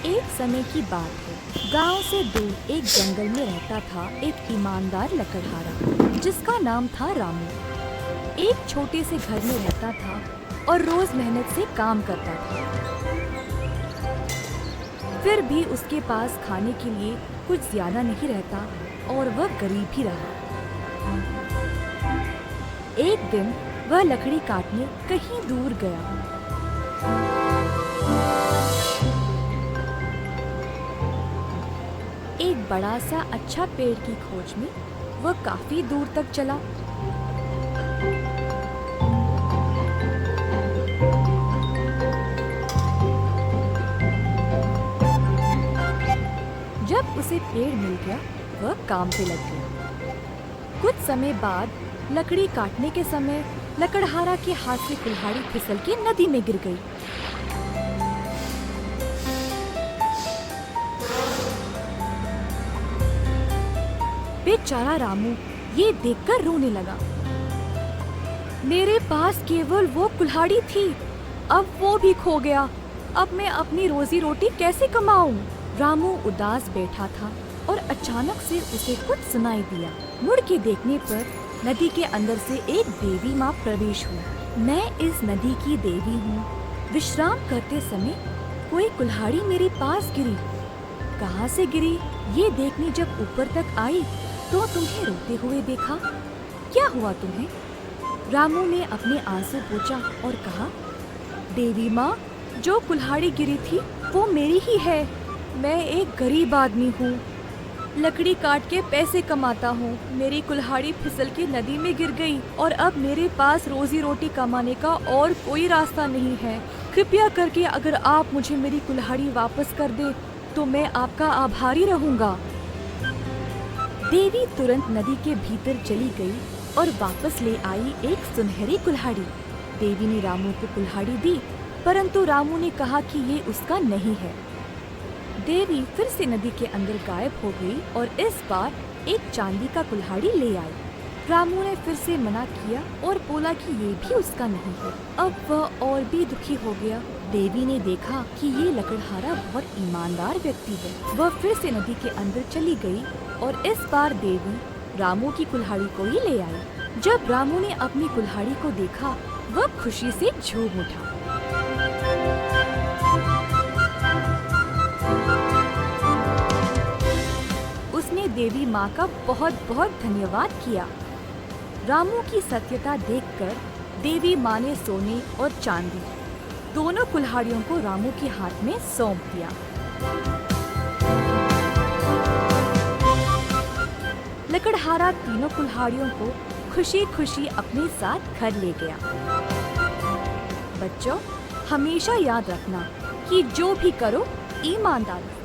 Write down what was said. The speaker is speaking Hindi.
एक समय की बात है। गांव से दूर एक जंगल में रहता था एक ईमानदार लकड़हारा जिसका नाम था रामू। एक छोटे से घर में रहता था और रोज मेहनत से काम करता था। फिर भी उसके पास खाने के लिए कुछ ज्यादा नहीं रहता और वह गरीब ही रहा। एक दिन वह लकड़ी काटने कहीं दूर गया। एक बड़ा सा अच्छा पेड़ की खोज में वह काफी दूर तक चला। जब उसे पेड़ मिल गया वह काम पे लग गया। कुछ समय बाद लकड़ी काटने के समय लकड़हारा के हाथ से कुल्हाड़ी फिसल के नदी में गिर गई। बेचारा रामू ये देखकर रोने लगा। मेरे पास केवल वो कुल्हाड़ी थी, अब वो भी खो गया। अब मैं अपनी रोजी रोटी कैसे कमाऊं? रामू उदास बैठा था और अचानक से उसे कुछ सुनाई दिया। मुड़ के देखने पर नदी के अंदर से एक देवी माँ प्रवेश हुई। मैं इस नदी की देवी हूँ। विश्राम करते समय कोई कुल्हाड़ी मेरे पास गिरी। कहाँ से गिरी ये देखने जब ऊपर तक आई तो तुम्हें रोते हुए देखा। क्या हुआ तुम्हें? रामू ने अपने आंसू पोंछा और कहा, देवी माँ, जो कुल्हाड़ी गिरी थी वो मेरी ही है। मैं एक गरीब आदमी हूँ, लकड़ी काट के पैसे कमाता हूँ। मेरी कुल्हाड़ी फिसल के नदी में गिर गई और अब मेरे पास रोजी रोटी कमाने का और कोई रास्ता नहीं है। कृपया करके अगर आप मुझे मेरी कुल्हाड़ी वापस कर दे तो मैं आपका आभारी रहूँगा। देवी तुरंत नदी के भीतर चली गई और वापस ले आई एक सुनहरी कुल्हाड़ी। देवी ने रामू को कुल्हाड़ी दी, परंतु रामू ने कहा कि ये उसका नहीं है। देवी फिर से नदी के अंदर गायब हो गई और इस बार एक चांदी का कुल्हाड़ी ले आई। रामू ने फिर से मना किया और बोला कि ये भी उसका नहीं है। अब वह और भी दुखी हो गया। देवी ने देखा कि ये लकड़हारा बहुत ईमानदार व्यक्ति है। वह फिर से नदी के अंदर चली गई और इस बार देवी रामू की कुल्हाड़ी को ही ले आई। जब रामू ने अपनी कुल्हाड़ी को देखा वह खुशी से झूम उठा। उसने देवी माँ का बहुत बहुत धन्यवाद किया। रामू की सत्यता देखकर देवी माँ ने सोने और चांदी दोनों कुल्हाड़ियों को रामू के हाथ में सौंप दिया। लकड़हारा तीनों कुल्हाड़ियों को खुशी खुशी अपने साथ घर ले गया। बच्चों, हमेशा याद रखना कि जो भी करो ईमानदारी